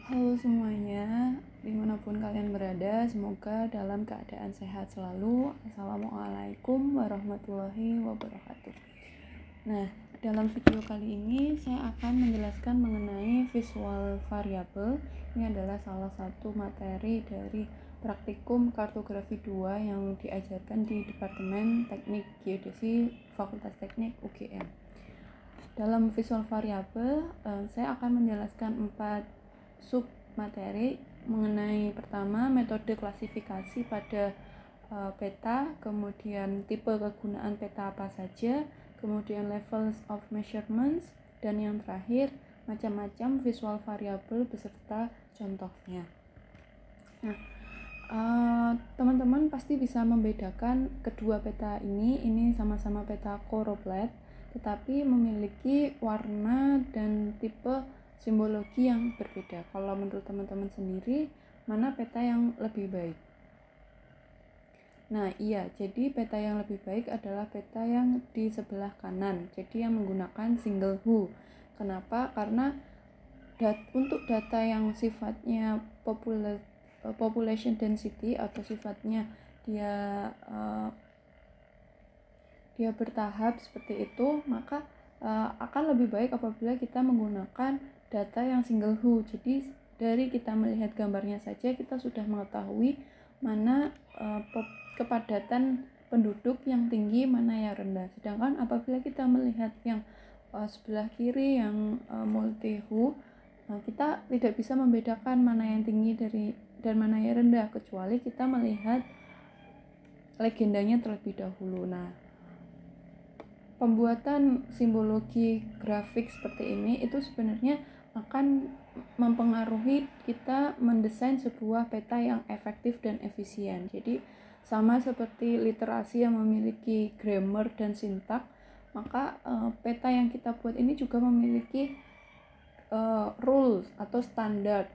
Halo semuanya, dimanapun kalian berada, semoga dalam keadaan sehat selalu. Assalamualaikum warahmatullahi wabarakatuh. Nah, dalam video kali ini saya akan menjelaskan mengenai visual variable. Ini adalah salah satu materi dari praktikum kartografi 2 yang diajarkan di Departemen Teknik Geodesi Fakultas Teknik UGM. Dalam visual variable, saya akan menjelaskan 4 sub materi mengenai pertama metode klasifikasi pada peta, kemudian tipe kegunaan peta apa saja, kemudian levels of measurements, dan yang terakhir macam-macam visual variable beserta contohnya. Nah, teman-teman pasti bisa membedakan kedua peta ini sama-sama peta choropleth, tetapi memiliki warna dan tipe simbologi yang berbeda. Kalau menurut teman-teman sendiri, mana peta yang lebih baik? Nah, iya, jadi peta yang lebih baik adalah peta yang di sebelah kanan, jadi yang menggunakan single who. Kenapa? Karena untuk data yang sifatnya population density atau sifatnya dia bertahap seperti itu, maka akan lebih baik apabila kita menggunakan data yang single who. Jadi dari kita melihat gambarnya saja kita sudah mengetahui mana kepadatan penduduk yang tinggi, mana yang rendah. Sedangkan apabila kita melihat yang sebelah kiri yang multi who, kita tidak bisa membedakan mana yang tinggi dan mana yang rendah kecuali kita melihat legendanya terlebih dahulu. Nah, pembuatan simbologi grafik seperti ini itu sebenarnya akan mempengaruhi kita mendesain sebuah peta yang efektif dan efisien. Jadi sama seperti literasi yang memiliki grammar dan sintak, maka peta yang kita buat ini juga memiliki rules atau standar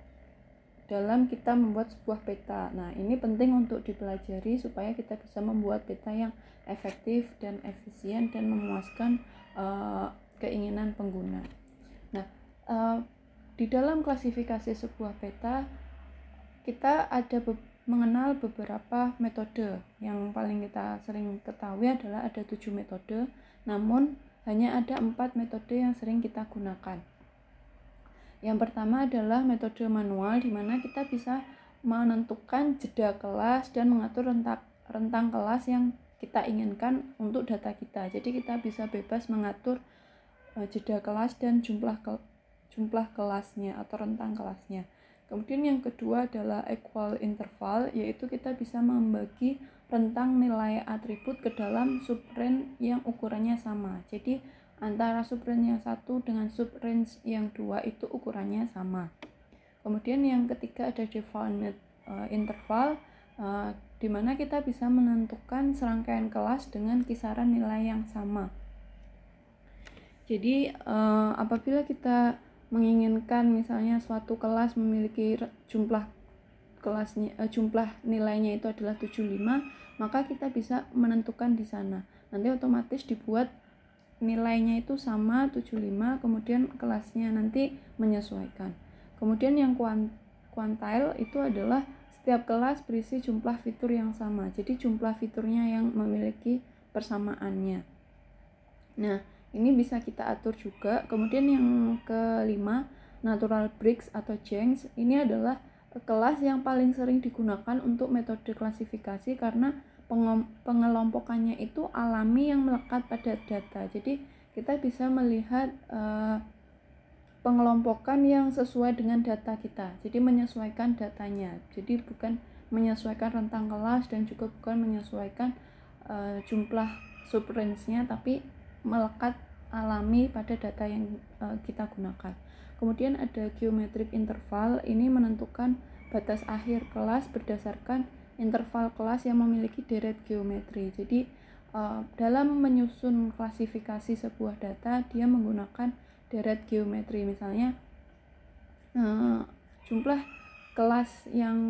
dalam kita membuat sebuah peta. Nah, ini penting untuk dipelajari supaya kita bisa membuat peta yang efektif dan efisien dan memuaskan keinginan pengguna. Nah, di dalam klasifikasi sebuah peta kita ada mengenal beberapa metode. Yang paling kita sering ketahui adalah ada 7 metode, namun hanya ada 4 metode yang sering kita gunakan. Yang pertama adalah metode manual, di mana kita bisa menentukan jeda kelas dan mengatur rentang kelas yang kita inginkan untuk data kita. Jadi kita bisa bebas mengatur jeda kelas dan jumlah kelasnya atau rentang kelasnya. Kemudian yang kedua adalah equal interval, yaitu kita bisa membagi rentang nilai atribut ke dalam subrange yang ukurannya sama. Jadi antara subrange yang 1 dengan subrange yang 2 itu ukurannya sama. Kemudian yang ketiga ada definite interval, di mana kita bisa menentukan serangkaian kelas dengan kisaran nilai yang sama. Jadi apabila kita menginginkan misalnya suatu kelas memiliki jumlah nilainya itu adalah 75, maka kita bisa menentukan di sana. Nanti otomatis dibuat nilainya itu sama 75, kemudian kelasnya nanti menyesuaikan. Kemudian yang quantile itu adalah setiap kelas berisi jumlah fitur yang sama, jadi jumlah fiturnya yang memiliki persamaannya. Nah, ini bisa kita atur juga. Kemudian yang kelima, natural breaks atau Jenks, ini adalah kelas yang paling sering digunakan untuk metode klasifikasi karena pengelompokannya itu alami yang melekat pada data. Jadi kita bisa melihat pengelompokan yang sesuai dengan data kita. Jadi menyesuaikan datanya. Jadi bukan menyesuaikan rentang kelas dan juga bukan menyesuaikan jumlah subrange-nya, tapi melekat alami pada data yang kita gunakan. Kemudian ada geometric interval, ini menentukan batas akhir kelas berdasarkan interval kelas yang memiliki deret geometri. Jadi dalam menyusun klasifikasi sebuah data, dia menggunakan deret geometri. Misalnya jumlah kelas yang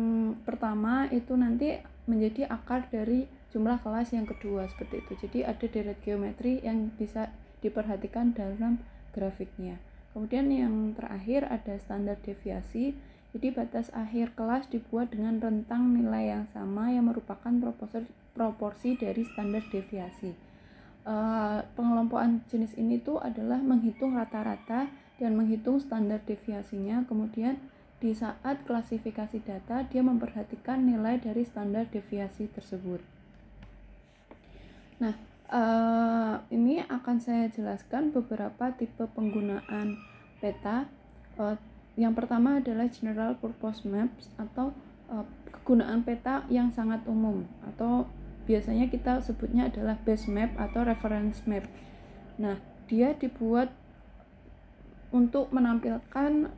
pertama itu nanti menjadi akar dari jumlah kelas yang kedua, seperti itu. Jadi ada deret geometri yang bisa diperhatikan dalam grafiknya. Kemudian yang terakhir ada standar deviasi, Jadi batas akhir kelas dibuat dengan rentang nilai yang sama yang merupakan proporsi dari standar deviasi. Pengelompokan jenis ini tuh adalah menghitung rata-rata dan menghitung standar deviasinya. Kemudian di saat klasifikasi data dia memperhatikan nilai dari standar deviasi tersebut. Nah, ini akan saya jelaskan beberapa tipe penggunaan peta. Yang pertama adalah general purpose maps atau kegunaan peta yang sangat umum, atau biasanya kita sebutnya adalah base map atau reference map. Nah, dia dibuat untuk menampilkan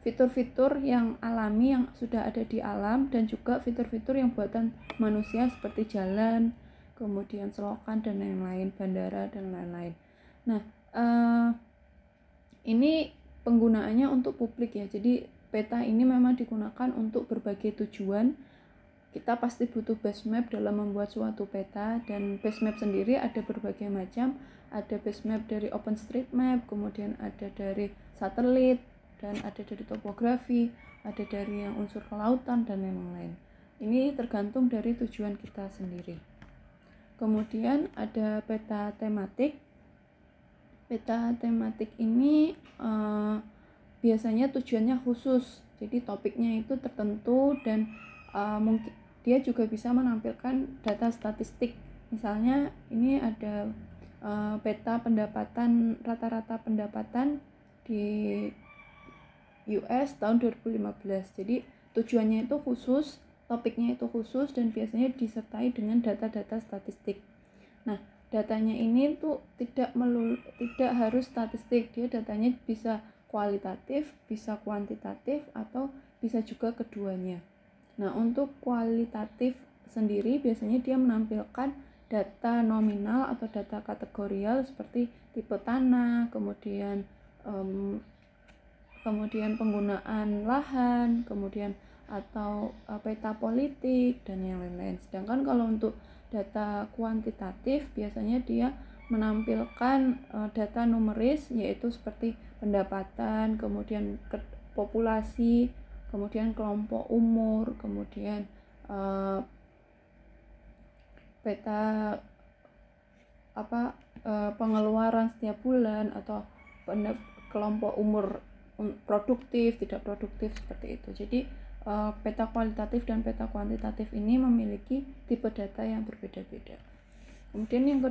fitur-fitur yang alami yang sudah ada di alam dan juga fitur-fitur yang buatan manusia seperti jalan, kemudian selokan dan lain-lain, bandara dan lain-lain. Nah, ini penggunaannya untuk publik ya. Jadi peta ini memang digunakan untuk berbagai tujuan. Kita pasti butuh base map dalam membuat suatu peta, dan base map sendiri ada berbagai macam. Ada base map dari OpenStreetMap, kemudian ada dari satelit, dan ada dari topografi, ada dari yang unsur kelautan dan lain-lain. Ini tergantung dari tujuan kita sendiri. Kemudian ada peta tematik. Peta tematik ini biasanya tujuannya khusus, jadi topiknya itu tertentu, dan mungkin dia juga bisa menampilkan data statistik. Misalnya ini ada peta pendapatan, rata-rata pendapatan di US tahun 2015. Jadi tujuannya itu khusus, topiknya itu khusus, dan biasanya disertai dengan data-data statistik. Nah, datanya ini tuh tidak harus statistik, dia datanya bisa kualitatif, bisa kuantitatif, atau bisa juga keduanya. Nah, untuk kualitatif sendiri biasanya dia menampilkan data nominal atau data kategorial seperti tipe tanah, kemudian penggunaan lahan, kemudian atau peta politik dan yang lain-lain. Sedangkan kalau untuk data kuantitatif biasanya dia menampilkan data numeris, yaitu seperti pendapatan, kemudian populasi, kemudian kelompok umur, kemudian peta pengeluaran setiap bulan, atau kelompok umur produktif, tidak produktif, seperti itu. Jadi peta kualitatif dan peta kuantitatif ini memiliki tipe data yang berbeda-beda. Kemudian yang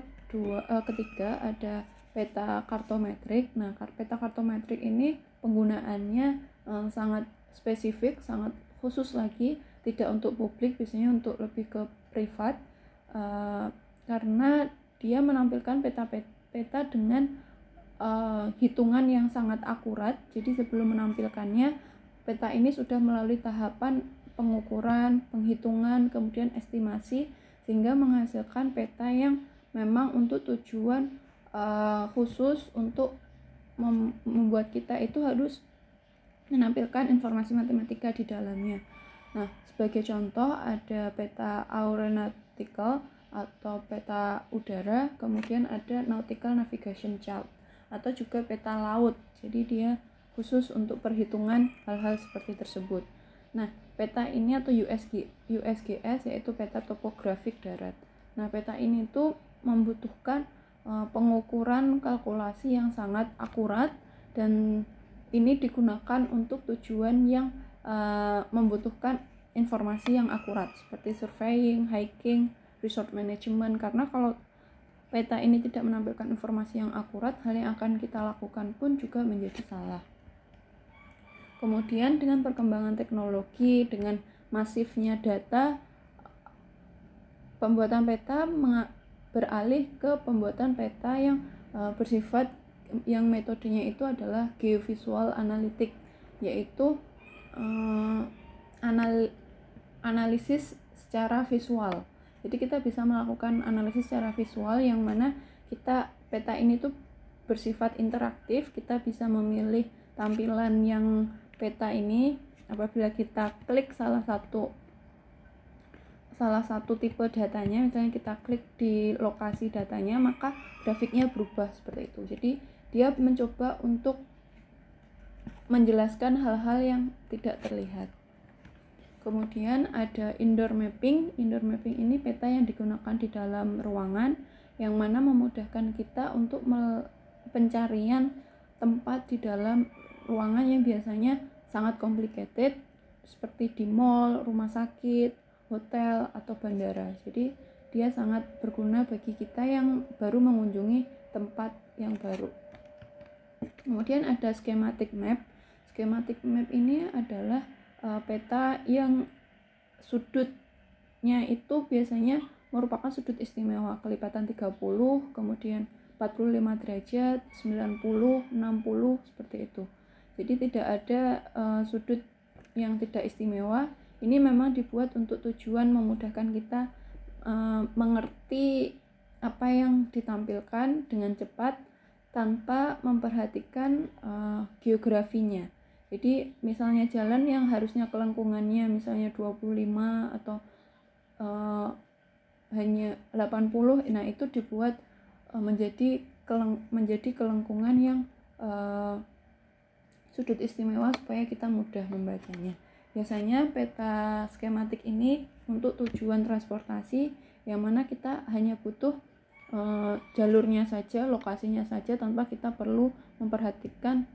ketiga ada peta kartometrik. Nah, peta kartometrik ini penggunaannya sangat spesifik, sangat khusus lagi, tidak untuk publik, biasanya untuk lebih ke privat, karena dia menampilkan peta dengan hitungan yang sangat akurat. Jadi sebelum menampilkannya, peta ini sudah melalui tahapan pengukuran, penghitungan, kemudian estimasi, sehingga menghasilkan peta yang memang untuk tujuan khusus untuk membuat kita itu harus menampilkan informasi matematika di dalamnya. Nah, sebagai contoh ada peta aeronautical atau peta udara, kemudian ada nautical navigation chart atau juga peta laut. Jadi dia khusus untuk perhitungan hal-hal seperti tersebut. Nah, peta ini atau USGS yaitu peta topografik darat. Nah, peta ini tuh membutuhkan pengukuran kalkulasi yang sangat akurat, dan ini digunakan untuk tujuan yang membutuhkan informasi yang akurat seperti surveying, hiking, resort management. Karena kalau peta ini tidak menampilkan informasi yang akurat, hal yang akan kita lakukan pun juga menjadi salah. Kemudian dengan perkembangan teknologi, dengan masifnya data, pembuatan peta beralih ke pembuatan peta yang bersifat, yang metodenya itu adalah geovisual analytic, yaitu analisis secara visual. Jadi kita bisa melakukan analisis secara visual, yang mana peta ini tuh bersifat interaktif. Kita bisa memilih tampilan yang peta ini apabila kita klik salah satu tipe datanya. Misalnya kita klik di lokasi datanya, maka grafiknya berubah seperti itu. Jadi dia mencoba untuk menjelaskan hal-hal yang tidak terlihat. Kemudian ada indoor mapping. Indoor mapping ini peta yang digunakan di dalam ruangan, yang mana memudahkan kita untuk pencarian tempat di dalam ruangan yang biasanya sangat complicated, seperti di mall, rumah sakit, hotel, atau bandara. Jadi dia sangat berguna bagi kita yang baru mengunjungi tempat yang baru. Kemudian ada schematic map. Schematic map ini adalah peta yang sudutnya itu biasanya merupakan sudut istimewa, kelipatan 30, kemudian 45 derajat, 90, 60, seperti itu. Jadi tidak ada sudut yang tidak istimewa. Ini memang dibuat untuk tujuan memudahkan kita mengerti apa yang ditampilkan dengan cepat tanpa memperhatikan geografinya. Jadi misalnya jalan yang harusnya kelengkungannya misalnya 25 atau hanya 80, nah itu dibuat menjadi kelengkungan yang sudut istimewa supaya kita mudah membacanya. Biasanya peta skematik ini untuk tujuan transportasi, yang mana kita hanya butuh jalurnya saja, lokasinya saja, tanpa kita perlu memperhatikan,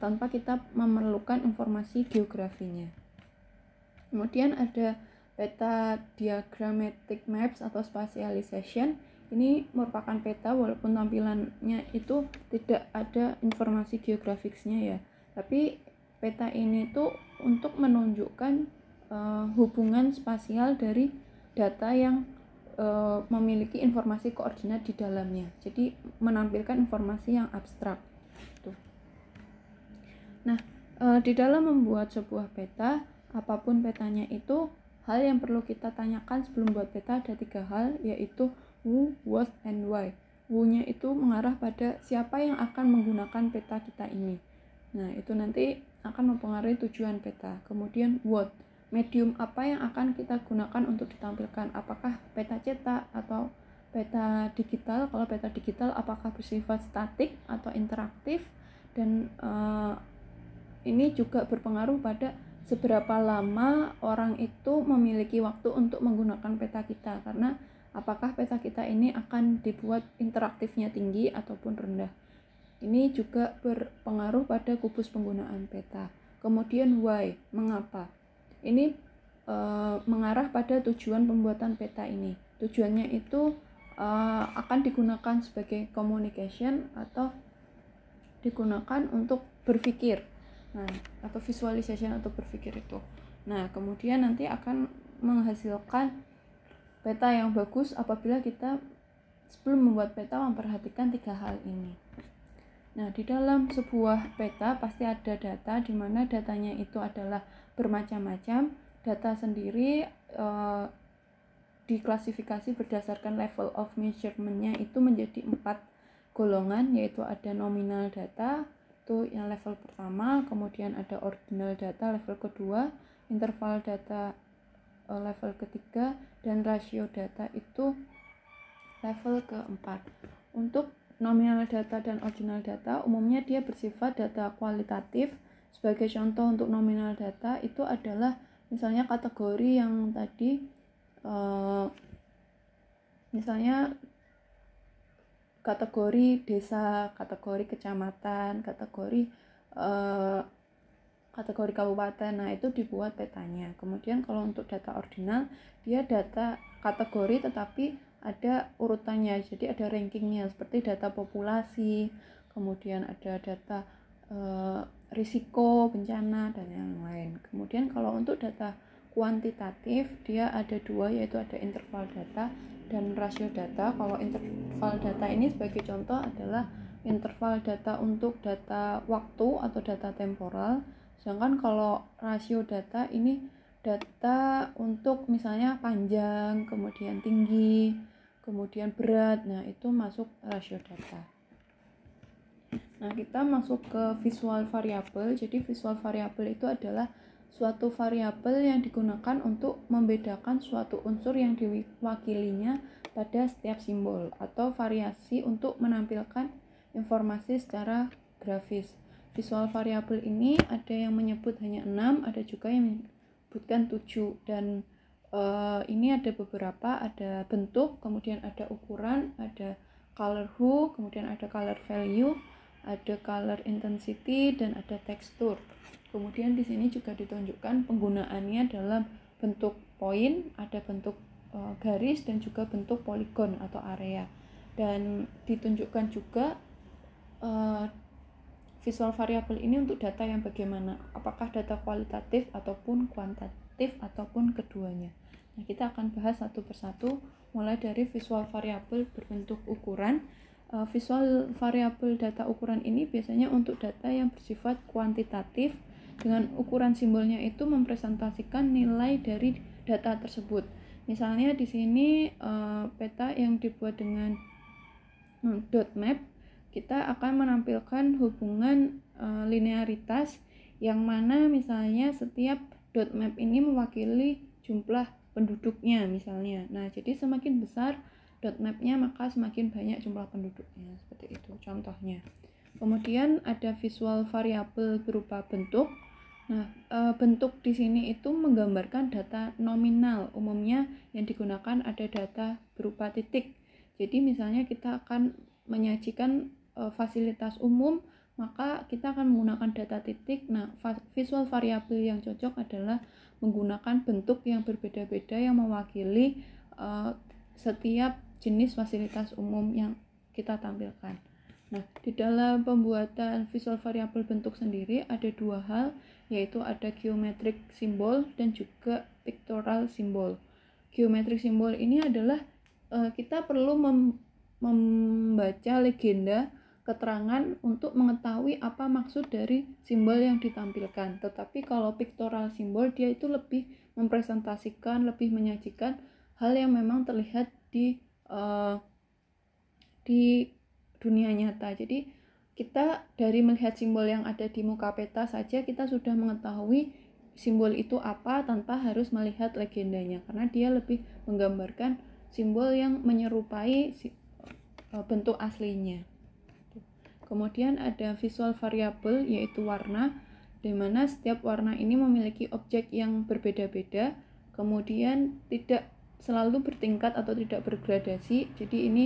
tanpa kita memerlukan informasi geografinya. Kemudian ada peta diagrammatic maps atau spatialization. Ini merupakan peta walaupun tampilannya itu tidak ada informasi geografisnya ya, tapi peta ini tuh untuk menunjukkan hubungan spasial dari data yang memiliki informasi koordinat di dalamnya. Jadi menampilkan informasi yang abstrak. Nah, di dalam membuat sebuah peta, apapun petanya itu, hal yang perlu kita tanyakan sebelum buat peta ada 3 hal, yaitu who, what, and why. Who-nya itu mengarah pada siapa yang akan menggunakan peta kita ini. Nah, itu nanti akan mempengaruhi tujuan peta. Kemudian what, medium apa yang akan kita gunakan untuk ditampilkan, apakah peta cetak atau peta digital. Kalau peta digital apakah bersifat statik atau interaktif, dan ini juga berpengaruh pada seberapa lama orang itu memiliki waktu untuk menggunakan peta kita, karena apakah peta kita ini akan dibuat interaktifnya tinggi ataupun rendah. Ini juga berpengaruh pada kubus penggunaan peta. Kemudian why, mengapa. Ini mengarah pada tujuan pembuatan peta ini. Tujuannya itu akan digunakan sebagai communication atau digunakan untuk berpikir. Nah, atau visualization atau berpikir itu. Nah, kemudian nanti akan menghasilkan peta yang bagus apabila kita sebelum membuat peta memperhatikan 3 hal ini. Nah, di dalam sebuah peta pasti ada data, di mana datanya itu adalah bermacam-macam. Data sendiri diklasifikasi berdasarkan level of measurement-nya itu menjadi 4 golongan, yaitu ada nominal data, itu yang level pertama, kemudian ada ordinal data level kedua, interval data level ketiga, dan rasio data itu level keempat. Untuk nominal data dan ordinal data umumnya dia bersifat data kualitatif. Sebagai contoh untuk nominal data itu adalah misalnya kategori yang tadi misalnya kategori desa, kategori kecamatan, kategori kabupaten. Nah, itu dibuat petanya. Kemudian kalau untuk data ordinal, dia data kategori tetapi ada urutannya. Jadi ada rankingnya seperti data populasi, kemudian ada data risiko bencana dan yang lain. Kemudian kalau untuk data kuantitatif, dia ada 2, yaitu ada interval data dan rasio data. Kalau interval data ini sebagai contoh adalah interval data untuk data waktu atau data temporal, sedangkan kalau rasio data ini data untuk misalnya panjang, kemudian tinggi, kemudian berat. Nah, itu masuk rasio data. Nah, kita masuk ke visual variable. Jadi visual variable itu adalah suatu variabel yang digunakan untuk membedakan suatu unsur yang diwakilinya pada setiap simbol, atau variasi untuk menampilkan informasi secara grafis. visual variable ini ada yang menyebut hanya 6, ada juga yang menyebutkan 7, dan ini ada beberapa, ada bentuk, kemudian ada ukuran, ada color hue, kemudian ada color value, ada color intensity, dan ada tekstur. Kemudian di sini juga ditunjukkan penggunaannya dalam bentuk poin, ada bentuk garis, dan juga bentuk poligon atau area. Dan ditunjukkan juga visual variable ini untuk data yang bagaimana, apakah data kualitatif ataupun kuantitatif ataupun keduanya. Nah, kita akan bahas satu persatu, mulai dari visual variable berbentuk ukuran. Visual variable data ukuran ini biasanya untuk data yang bersifat kuantitatif, dengan ukuran simbolnya itu mempresentasikan nilai dari data tersebut. Misalnya di sini peta yang dibuat dengan dot map, kita akan menampilkan hubungan linearitas yang mana misalnya setiap dot map ini mewakili jumlah penduduknya misalnya. Nah, jadi semakin besar dot mapnya maka semakin banyak jumlah penduduknya, seperti itu contohnya. Kemudian ada visual variable berupa bentuk. Nah, bentuk di sini itu menggambarkan data nominal. Umumnya yang digunakan ada data berupa titik. Jadi misalnya kita akan menyajikan fasilitas umum, maka kita akan menggunakan data titik. Nah, visual variable yang cocok adalah menggunakan bentuk yang berbeda-beda yang mewakili setiap jenis fasilitas umum yang kita tampilkan. Nah, di dalam pembuatan visual variable bentuk sendiri ada dua hal, yaitu ada geometric symbol dan juga pictorial symbol. Geometric symbol ini adalah kita perlu membaca legenda, keterangan untuk mengetahui apa maksud dari simbol yang ditampilkan. Tetapi kalau pictorial symbol, dia itu lebih mempresentasikan, lebih menyajikan hal yang memang terlihat di dunia nyata. Jadi kita dari melihat simbol yang ada di muka peta saja kita sudah mengetahui simbol itu apa tanpa harus melihat legendanya, karena dia lebih menggambarkan simbol yang menyerupai bentuk aslinya. Kemudian ada visual variable yaitu warna, di mana setiap warna ini memiliki objek yang berbeda-beda, kemudian tidak selalu bertingkat atau tidak bergradasi. Jadi ini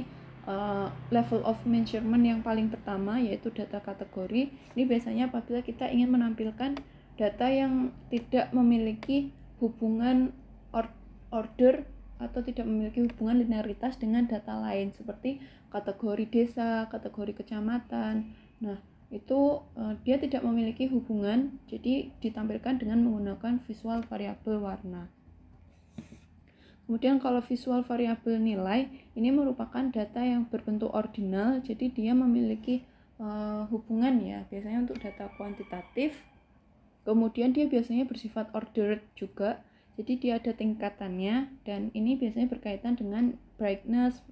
level of measurement yang paling pertama yaitu data kategori. Ini biasanya apabila kita ingin menampilkan data yang tidak memiliki hubungan order atau tidak memiliki hubungan linearitas dengan data lain seperti kategori desa, kategori kecamatan. Nah, itu dia tidak memiliki hubungan, jadi ditampilkan dengan menggunakan visual variable warna. Kemudian kalau visual variable nilai, ini merupakan data yang berbentuk ordinal, jadi dia memiliki hubungan ya, biasanya untuk data kuantitatif. Kemudian dia biasanya bersifat ordered juga, jadi dia ada tingkatannya, dan ini biasanya berkaitan dengan brightness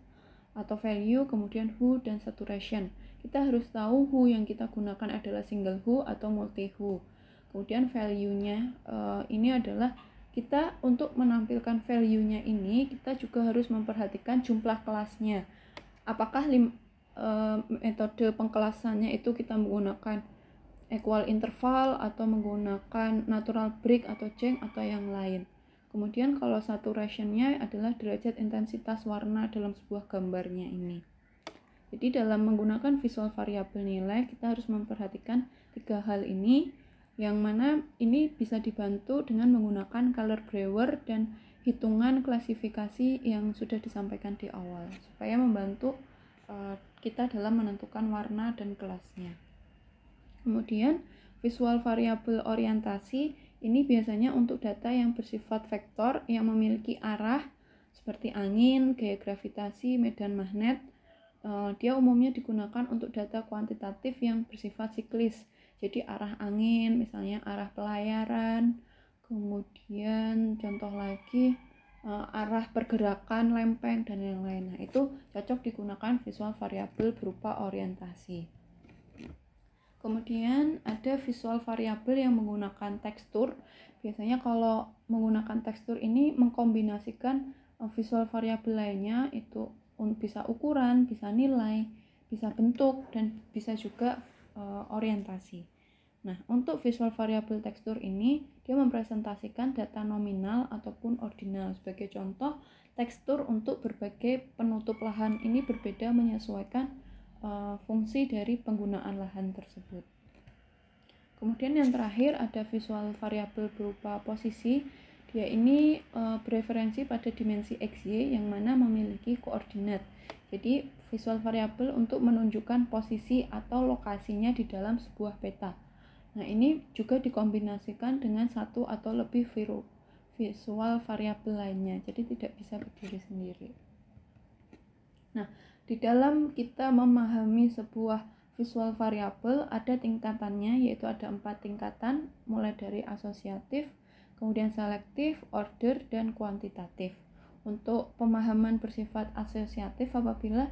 atau value, kemudian hue dan saturation. Kita harus tahu hue yang kita gunakan adalah single hue atau multi hue. Kemudian value-nya ini adalah kita untuk menampilkan value-nya ini kita juga harus memperhatikan jumlah kelasnya. Apakah metode pengkelasannya itu kita menggunakan equal interval atau menggunakan natural break atau change atau yang lain. Kemudian kalau saturation-nya adalah derajat intensitas warna dalam sebuah gambarnya ini. Jadi dalam menggunakan visual variable nilai kita harus memperhatikan tiga hal ini, yang mana ini bisa dibantu dengan menggunakan color brewer dan hitungan klasifikasi yang sudah disampaikan di awal supaya membantu kita dalam menentukan warna dan kelasnya. Kemudian visual variable orientasi ini biasanya untuk data yang bersifat vektor yang memiliki arah seperti angin, gaya gravitasi, medan magnet. Dia umumnya digunakan untuk data kuantitatif yang bersifat siklis. Jadi arah angin, misalnya arah pelayaran, kemudian contoh lagi arah pergerakan lempeng dan yang lain. Nah, itu cocok digunakan visual variable berupa orientasi. Kemudian ada visual variable yang menggunakan tekstur. Biasanya kalau menggunakan tekstur ini mengkombinasikan visual variable lainnya, itu bisa ukuran, bisa nilai, bisa bentuk, dan bisa juga orientasi. Nah, untuk visual variable tekstur ini, dia mempresentasikan data nominal ataupun ordinal. Sebagai contoh, tekstur untuk berbagai penutup lahan ini berbeda menyesuaikan fungsi dari penggunaan lahan tersebut. Kemudian yang terakhir ada visual variable berupa posisi. Dia ini bereferensi pada dimensi XY yang mana memiliki koordinat. Jadi visual variable untuk menunjukkan posisi atau lokasinya di dalam sebuah peta. Nah, ini juga dikombinasikan dengan satu atau lebih visual variabel lainnya, jadi tidak bisa berdiri sendiri. Nah, di dalam kita memahami sebuah visual variabel ada tingkatannya, yaitu ada 4 tingkatan, mulai dari asosiatif, kemudian selektif, order, dan kuantitatif. Untuk pemahaman bersifat asosiatif, apabila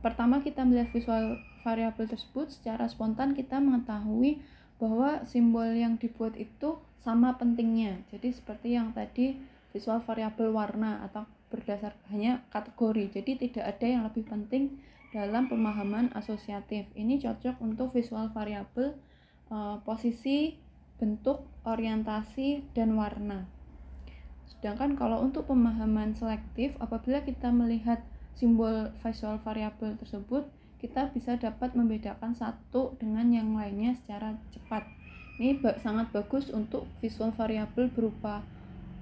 pertama kita melihat visual variabel tersebut, secara spontan kita mengetahui bahwa simbol yang dibuat itu sama pentingnya. Jadi seperti yang tadi visual variabel warna atau berdasar hanya kategori. Jadi tidak ada yang lebih penting dalam pemahaman asosiatif. Ini cocok untuk visual variabel posisi, bentuk, orientasi, dan warna. Sedangkan kalau untuk pemahaman selektif, apabila kita melihat simbol visual variabel tersebut, kita bisa dapat membedakan satu dengan yang lainnya secara cepat. Ini sangat bagus untuk visual variabel berupa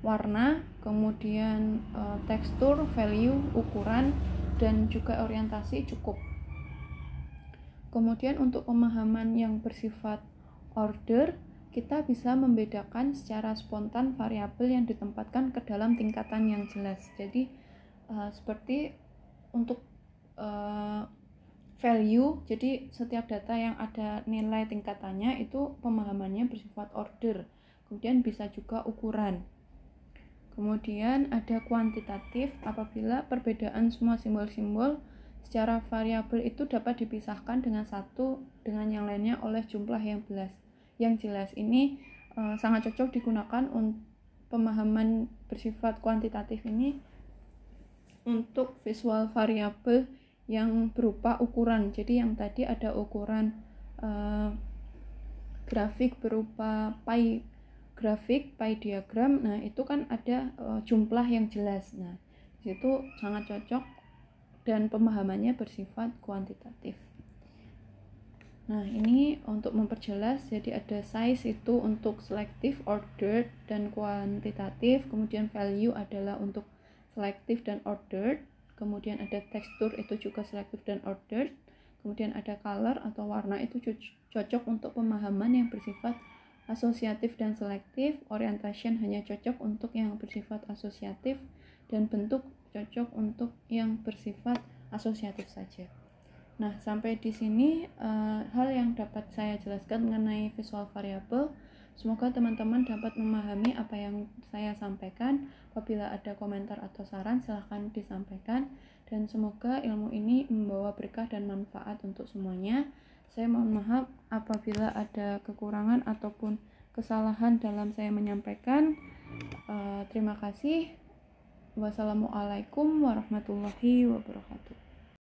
warna, kemudian tekstur, value, ukuran, dan juga orientasi cukup. Kemudian untuk pemahaman yang bersifat order, kita bisa membedakan secara spontan variabel yang ditempatkan ke dalam tingkatan yang jelas. Jadi seperti untuk value, jadi setiap data yang ada nilai tingkatannya itu pemahamannya bersifat order. Kemudian bisa juga ukuran. Kemudian ada kuantitatif, apabila perbedaan semua simbol-simbol secara variabel itu dapat dipisahkan dengan satu dengan yang lainnya oleh jumlah yang jelas. Ini sangat cocok digunakan untuk pemahaman bersifat kuantitatif ini untuk visual variabel yang berupa ukuran. Jadi yang tadi ada ukuran grafik berupa pie diagram. Nah, itu kan ada jumlah yang jelas. Nah, di situ sangat cocok dan pemahamannya bersifat kuantitatif. Nah, ini untuk memperjelas, jadi ada size itu untuk selective, ordered, dan kuantitatif. Kemudian value adalah untuk selective dan ordered. Kemudian ada tekstur, itu juga selective dan ordered. Kemudian ada color atau warna, itu cocok untuk pemahaman yang bersifat asosiatif dan selektif. Orientation hanya cocok untuk yang bersifat asosiatif, dan bentuk cocok untuk yang bersifat asosiatif saja. Nah, sampai di sini hal yang dapat saya jelaskan mengenai visual variable. Semoga teman-teman dapat memahami apa yang saya sampaikan. Apabila ada komentar atau saran, silahkan disampaikan. Dan semoga ilmu ini membawa berkah dan manfaat untuk semuanya. Saya mohon maaf apabila ada kekurangan ataupun kesalahan dalam saya menyampaikan. Terima kasih. Wassalamualaikum warahmatullahi wabarakatuh.